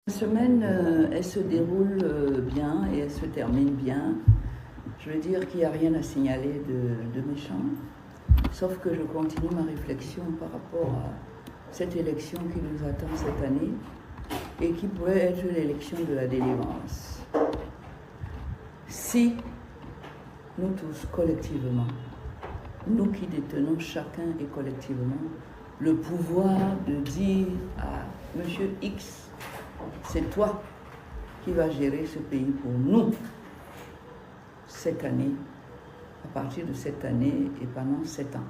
La semaine, elle se déroule bien et elle se termine bien. Je veux dire qu'il n'y a rien à signaler de méchant, sauf que je continue ma réflexion par rapport à cette élection qui nous attend cette année et qui pourrait être l'élection de la délivrance. Si nous tous, collectivement, nous qui détenons chacun et collectivement le pouvoir de dire à Monsieur X, c'est toi qui vas gérer ce pays pour nous cette année, à partir de cette année et pendant 7 ans.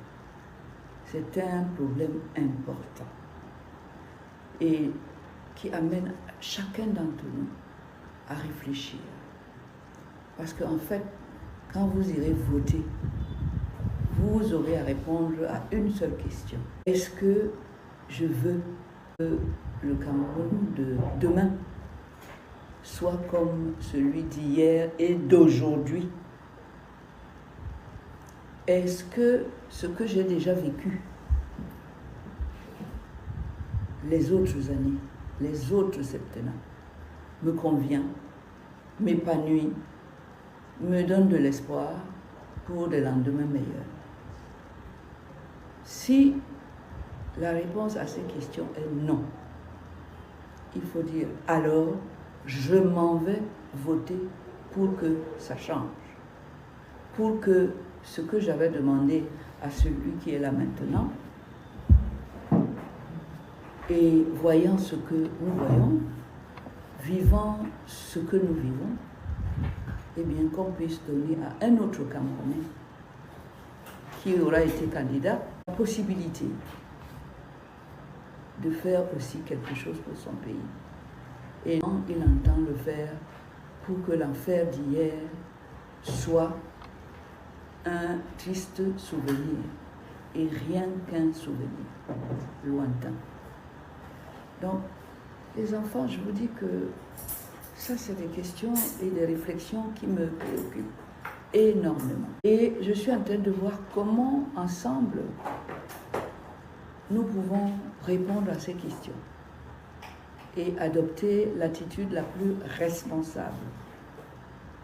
C'est un problème important et qui amène chacun d'entre nous à réfléchir. Parce qu'en fait, quand vous irez voter, vous aurez à répondre à une seule question. Est-ce que je veux que le Cameroun de demain soit comme celui d'hier et d'aujourd'hui? Est-ce que ce que j'ai déjà vécu les autres années, les autres septennats, me convient, m'épanouit, me donne de l'espoir pour des lendemains meilleurs? Si la réponse à ces questions est non, il faut dire alors je m'en vais voter pour que ça change, pour que ce que j'avais demandé à celui qui est là maintenant, et voyant ce que nous voyons, vivant ce que nous vivons, eh bien qu'on puisse donner à un autre Camerounais qui aura été candidat la possibilité de faire aussi quelque chose pour son pays. Et il entend le faire pour que l'enfer d'hier soit un triste souvenir et rien qu'un souvenir lointain. Donc, les enfants, je vous dis que ça, c'est des questions et des réflexions qui me préoccupent énormément. Et je suis en train de voir comment, ensemble, nous pouvons répondre à ces questions et adopter l'attitude la plus responsable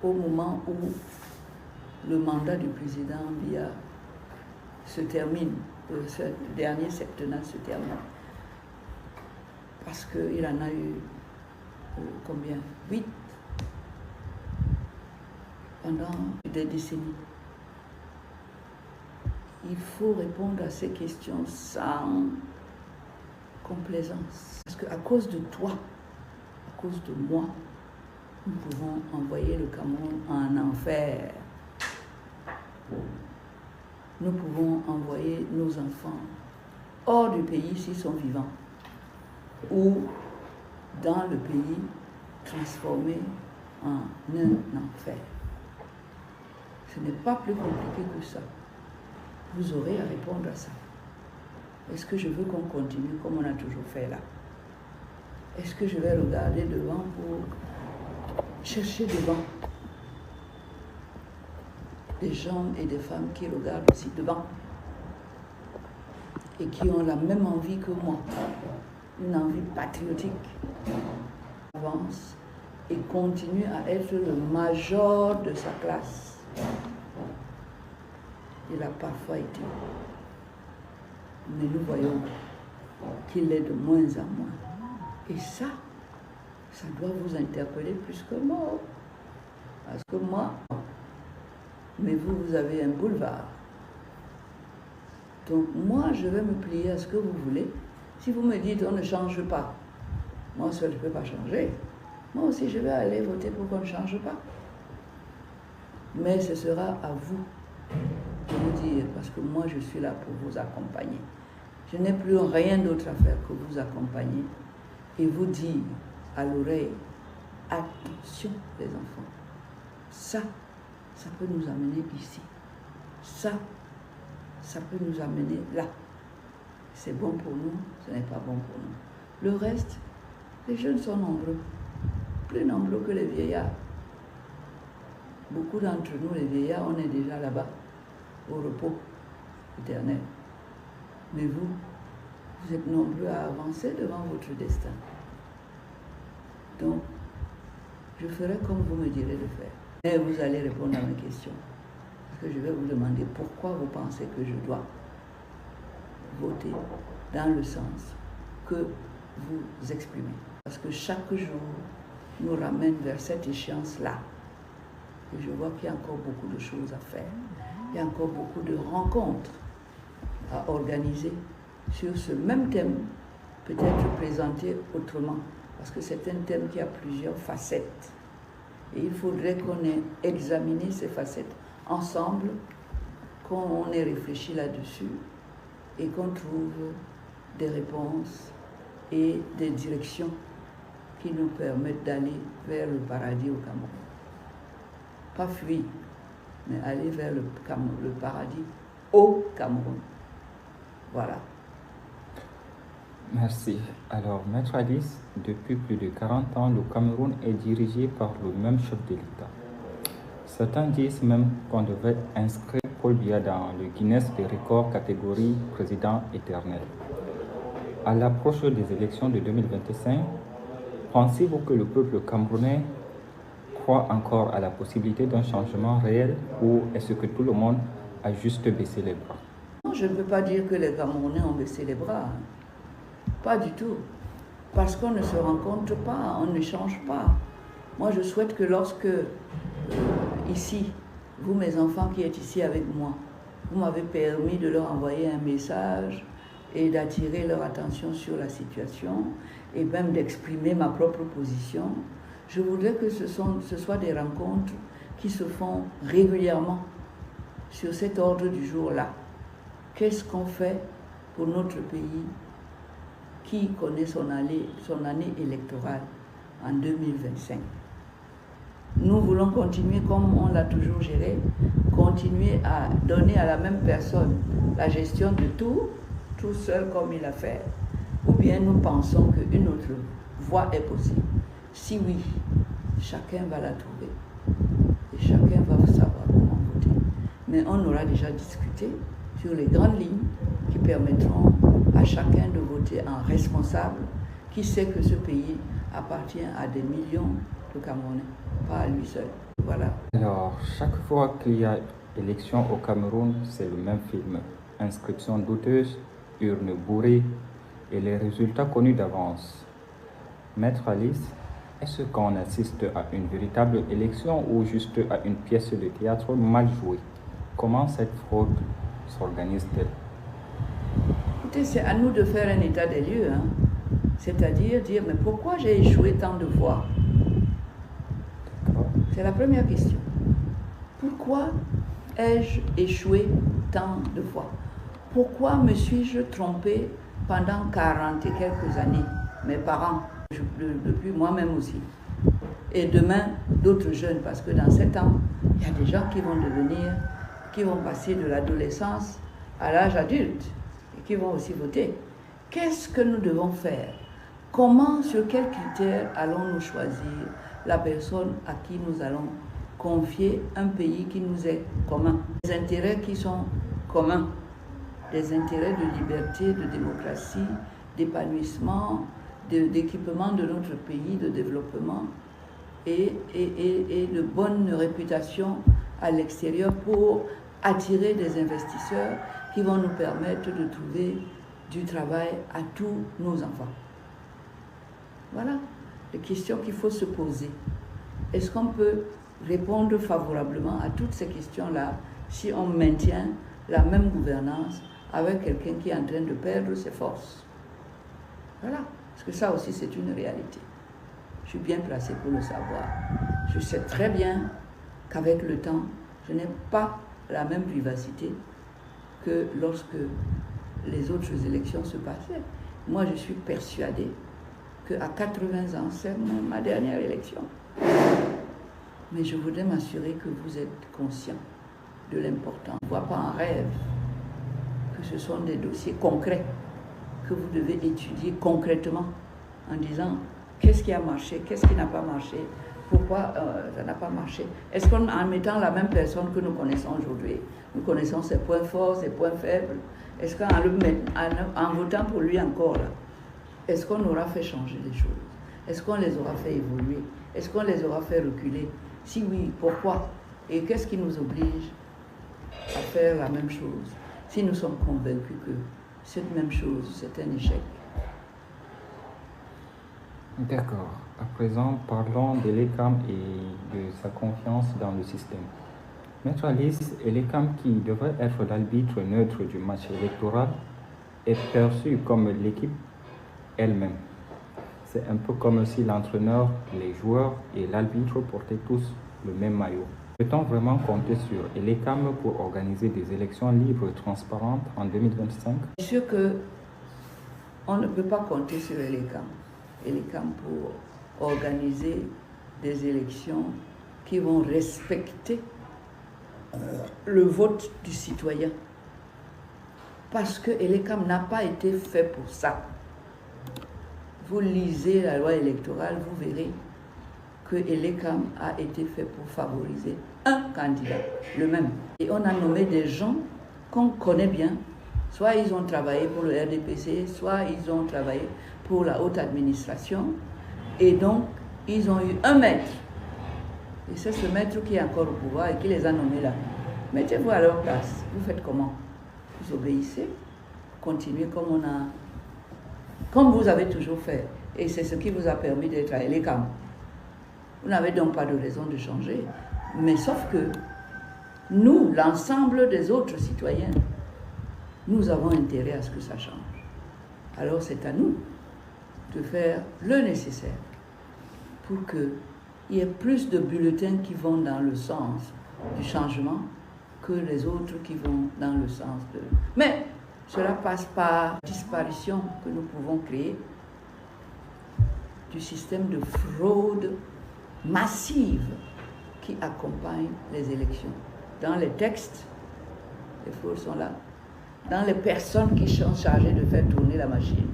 au moment où le mandat du président Biya se termine, ce dernier septennat se termine. Parce qu'il en a eu, combien? 8 pendant des décennies. Il faut répondre à ces questions sans complaisance. Parce qu'à cause de toi, à cause de moi, nous pouvons envoyer le Cameroun en enfer. Nous pouvons envoyer nos enfants hors du pays s'ils sont vivants, ou dans le pays transformé en un enfer. Ce n'est pas plus compliqué que ça. Vous aurez à répondre à ça. Est-ce que je veux qu'on continue comme on a toujours fait là? Est-ce que je vais regarder devant pour chercher devant des gens et des femmes qui regardent aussi devant et qui ont la même envie que moi, une envie patriotique, avance et continue à être le major de sa classe? Il a parfois été, mais nous voyons qu'il est de moins en moins. Et ça doit vous interpeller plus que moi. Parce que moi, mais vous avez un boulevard. Donc moi, je vais me plier à ce que vous voulez. Si vous me dites on ne change pas, moi seul je ne peux pas changer. Moi aussi, je vais aller voter pour qu'on ne change pas. Mais ce sera à vous de vous dire, parce que moi je suis là pour vous accompagner. Je n'ai plus rien d'autre à faire que vous accompagner et vous dire à l'oreille, attention les enfants, ça peut nous amener ici. Ça peut nous amener là. C'est bon pour nous, ce n'est pas bon pour nous. Le reste, les jeunes sont nombreux, plus nombreux que les vieillards. Beaucoup d'entre nous, les vieillards, on est déjà là-bas, au repos éternel. Mais vous êtes nombreux à avancer devant votre destin. je ferai comme vous me direz de faire. Et vous allez répondre à mes questions. Parce que je vais vous demander pourquoi vous pensez que je dois voter dans le sens que vous exprimez. Parce que chaque jour nous ramène vers cette échéance-là. Et je vois qu'il y a encore beaucoup de choses à faire. Il y a encore beaucoup de rencontres à organiser sur ce même thème, peut-être présenté autrement. Parce que c'est un thème qui a plusieurs facettes. Et il faudrait qu'on ait examiné ces facettes ensemble, qu'on ait réfléchi là-dessus et qu'on trouve des réponses et des directions qui nous permettent d'aller vers le paradis au Cameroun. Pas fuir, mais aller vers le paradis au Cameroun. Voilà. Merci. Alors, Maître Alice, depuis plus de 40 ans, le Cameroun est dirigé par le même chef de l'État. Certains disent même qu'on devait inscrire Paul Biya dans le Guinness des records catégorie président éternel. À l'approche des élections de 2025, pensez-vous que le peuple camerounais croit encore à la possibilité d'un changement réel ou est-ce que tout le monde a juste baissé les bras? Non, je ne peux pas dire que les Camerounais ont baissé les bras. Pas du tout. Parce qu'on ne se rencontre pas, on ne change pas. Moi, je souhaite que lorsque, ici, vous, mes enfants qui êtes ici avec moi, vous m'avez permis de leur envoyer un message et d'attirer leur attention sur la situation et même d'exprimer ma propre position, je voudrais que ce soit des rencontres qui se font régulièrement sur cet ordre du jour-là. Qu'est-ce qu'on fait pour notre pays qui connaît son année électorale en 2025? Nous voulons continuer comme on l'a toujours géré, continuer à donner à la même personne la gestion de tout seul comme il a fait, ou bien nous pensons qu'une autre voie est possible. Si oui, chacun va la trouver et chacun va savoir comment voter. Mais on aura déjà discuté sur les grandes lignes qui permettront à chacun de voter en responsable qui sait que ce pays appartient à des millions de Camerounais, pas à lui seul. Voilà. Alors, chaque fois qu'il y a élection au Cameroun, c'est le même film. Inscription douteuse, urne bourrée et les résultats connus d'avance. Maître Alice, est-ce qu'on assiste à une véritable élection ou juste à une pièce de théâtre mal jouée? Comment cette fraude s'organise-t-elle? Écoutez, c'est à nous de faire un état des lieux, hein. C'est-à-dire dire, mais pourquoi j'ai échoué tant de fois? C'est la première question. Pourquoi ai-je échoué tant de fois? Pourquoi me suis-je trompé pendant 40 et quelques années? Mes parents, depuis moi-même aussi. Et demain, d'autres jeunes, parce que dans 7 ans, il y a des gens qui vont passer de l'adolescence à l'âge adulte et qui vont aussi voter. Qu'est-ce que nous devons faire? Comment, sur quels critères allons-nous choisir la personne à qui nous allons confier un pays qui nous est commun? Des intérêts qui sont communs, des intérêts de liberté, de démocratie, d'épanouissement, d'équipement de notre pays, de développement et de bonne réputation à l'extérieur pour attirer des investisseurs qui vont nous permettre de trouver du travail à tous nos enfants. Voilà les questions qu'il faut se poser. Est-ce qu'on peut répondre favorablement à toutes ces questions-là si on maintient la même gouvernance avec quelqu'un qui est en train de perdre ses forces? Voilà, parce que ça aussi c'est une réalité. Je suis bien placé pour le savoir. Je sais très bien qu'avec le temps, je n'ai pas la même vivacité que lorsque les autres élections se passaient. Moi, je suis persuadée qu'à 80 ans, c'est ma dernière élection. Mais je voudrais m'assurer que vous êtes conscient de l'important. Je ne vois pas en rêve que ce sont des dossiers concrets que vous devez étudier concrètement en disant qu'est-ce qui a marché, qu'est-ce qui n'a pas marché, pourquoi ça n'a pas marché. Est-ce qu'en mettant la même personne que nous connaissons aujourd'hui, nous connaissons ses points forts, ses points faibles, est-ce qu'en votant pour lui encore, là, est-ce qu'on aura fait changer les choses? Est-ce qu'on les aura fait évoluer? Est-ce qu'on les aura fait reculer? Si oui, pourquoi? Et qu'est-ce qui nous oblige à faire la même chose si nous sommes convaincus que cette même chose, c'est un échec? D'accord. À présent, parlons de l'ECAM et de sa confiance dans le système. Maître Alice, l'ECAM, qui devrait être l'arbitre neutre du match électoral, est perçu comme l'équipe elle-même. C'est un peu comme si l'entraîneur, les joueurs et l'arbitre portaient tous le même maillot. Peut-on vraiment compter sur l'ECAM pour organiser des élections libres et transparentes en 2025? C'est sûr qu'on ne peut pas compter sur l'ECAM pour organiser des élections qui vont respecter le vote du citoyen. Parce que l'ECAM n'a pas été fait pour ça. Vous lisez la loi électorale, vous verrez que l'ECAM a été fait pour favoriser un candidat, le même. Et on a nommé des gens qu'on connaît bien. Soit ils ont travaillé pour le RDPC, soit ils ont travaillé pour la haute administration. Et donc, ils ont eu un maître. Et c'est ce maître qui est encore au pouvoir et qui les a nommés là. Mettez-vous à leur place. Vous faites comment? Vous obéissez, continuez comme vous avez toujours fait. Et c'est ce qui vous a permis d'être à l'ECAM. Vous n'avez donc pas de raison de changer. Mais sauf que nous, l'ensemble des autres citoyens, nous avons intérêt à ce que ça change. Alors c'est à nous de faire le nécessaire pour qu'il y ait plus de bulletins qui vont dans le sens du changement que les autres qui vont dans le sens de... Mais cela passe par la disparition que nous pouvons créer du système de fraude massive qui accompagne les élections. Dans les textes, les fraudes sont là. Dans les personnes qui sont chargées de faire tourner la machine,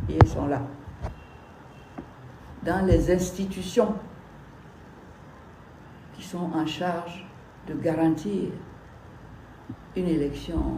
et elles sont là. Dans les institutions qui sont en charge de garantir une élection